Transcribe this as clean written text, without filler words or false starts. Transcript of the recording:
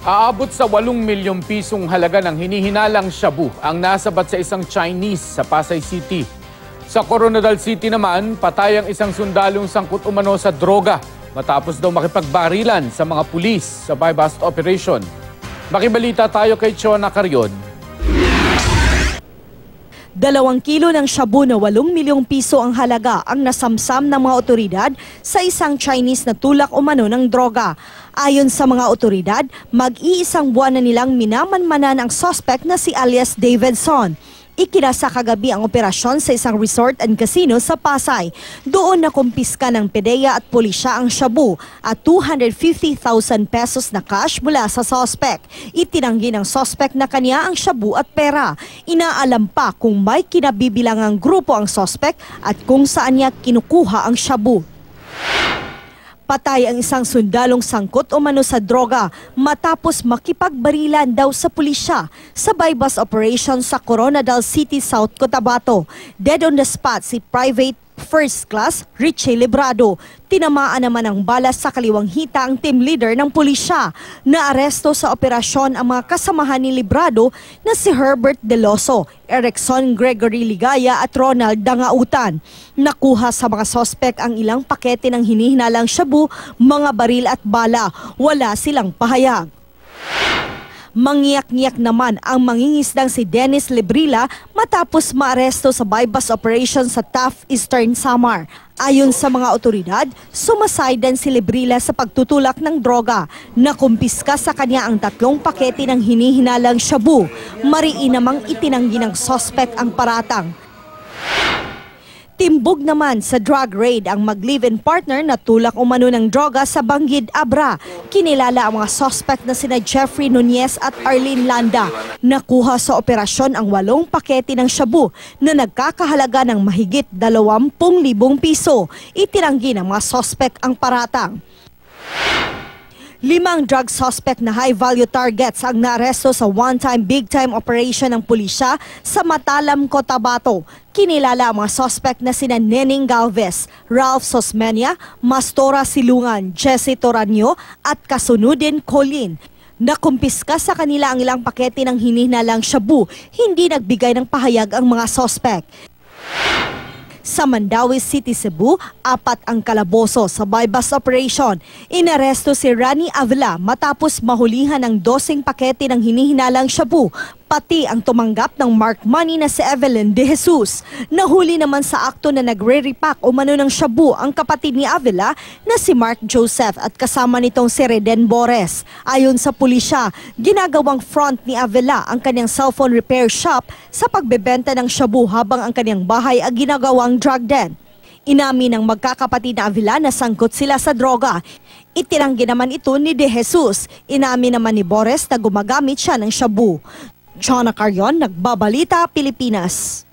Aabot sa 8 milyong pisong halaga ng hinihinalang shabu ang nasabat sa isang Chinese sa Pasay City. Sa Coronadal City naman, patay ang isang sundalong sangkot umano sa droga matapos daw makipagbarilan sa mga pulis sa buy-bust operation. Makibalita tayo kay Chona Carrion. 2 kilo ng shabu na 8 milyong piso ang halaga ang nasamsam ng mga otoridad sa isang Chinese na tulak umano ng droga. Ayon sa mga otoridad, mag-iisang buwan na nilang minamanmanan ang suspect na si alias Davidson. Ikinasa kagabi ang operasyon sa isang resort and casino sa Pasay. Doon nakumpiska ng PDEA at pulisya ang shabu at 250,000 pesos na cash mula sa suspect. Itinanggi ng suspect na kanya ang shabu at pera. Inaalam pa kung may kinabibilangang grupo ang suspect at kung saan niya kinukuha ang shabu. Patay ang isang sundalong sangkot umano sa droga matapos makipagbarilan daw sa pulisya sa buy-bust operation sa Coronadal City, South Cotabato. Dead on the spot si Private First Class Richie Librado. Tinamaan naman ng bala sa kaliwang hita ang team leader ng pulisya. Naaresto sa operasyon ang mga kasamahan ni Librado na si Herbert Deloso, Erickson Gregory Ligaya at Ronald Dangautan. Nakuha sa mga sospek ang ilang pakete ng hinihinalang shabu, mga baril at bala. Wala silang pahayag. Mangyak-ngyak naman ang mangingisdang si Dennis Librila matapos maaresto sa buy-bust operation sa Taft Eastern Samar. Ayon sa mga otoridad, sumasaydan si Librila sa pagtutulak ng droga. Nakumpiska sa kanya ang 3 pakete ng hinihinalang shabu. Mariin namang itinanggi ng suspect ang paratang. Timbog naman sa drug raid ang mag-live-in partner na tulak umano ng droga sa Banggid, Abra. Kinilala ang mga suspect na sina Jeffrey Nunez at Arlene Landa. Nakuha sa operasyon ang 8 pakete ng shabu na nagkakahalaga ng mahigit 20,000 piso. Itinanggi ng mga suspect ang paratang. 5 drug suspect na high-value targets ang naaresto sa one-time, big-time operation ng pulisya sa Matalam, Cotabato. Kinilala ang mga suspect na sina Nening Galvez, Ralph Sosmenia, Mastora Silungan, Jesse Toranyo at Kasunudin Colin. Nakumpiska sa kanila ang ilang pakete ng hinihinalang shabu. Hindi nagbigay ng pahayag ang mga suspect. Sa Mandaue City, Cebu, 4 ang kalaboso sa buy-bust operation. Inaresto si Rani Avila matapos mahulihan ng 12 pakete ng hinihinalang shabu, pati ang tumanggap ng mark money na si Evelyn De Jesus. Nahuli naman sa akto na nagre-repack umano ng shabu ang kapatid ni Avila na si Mark Joseph at kasama nitong si Reden Bores. Ayon sa pulisya, ginagawang front ni Avila ang kanyang cellphone repair shop sa pagbebenta ng shabu habang ang kanyang bahay ay ginagawang drug den. Inamin ng magkakapatid na Avila na sangkot sila sa droga. Itinanggi naman ito ni De Jesus. Inamin naman ni Bores na gumagamit siya ng shabu. Chona Carrion, Nagbabalita, Pilipinas.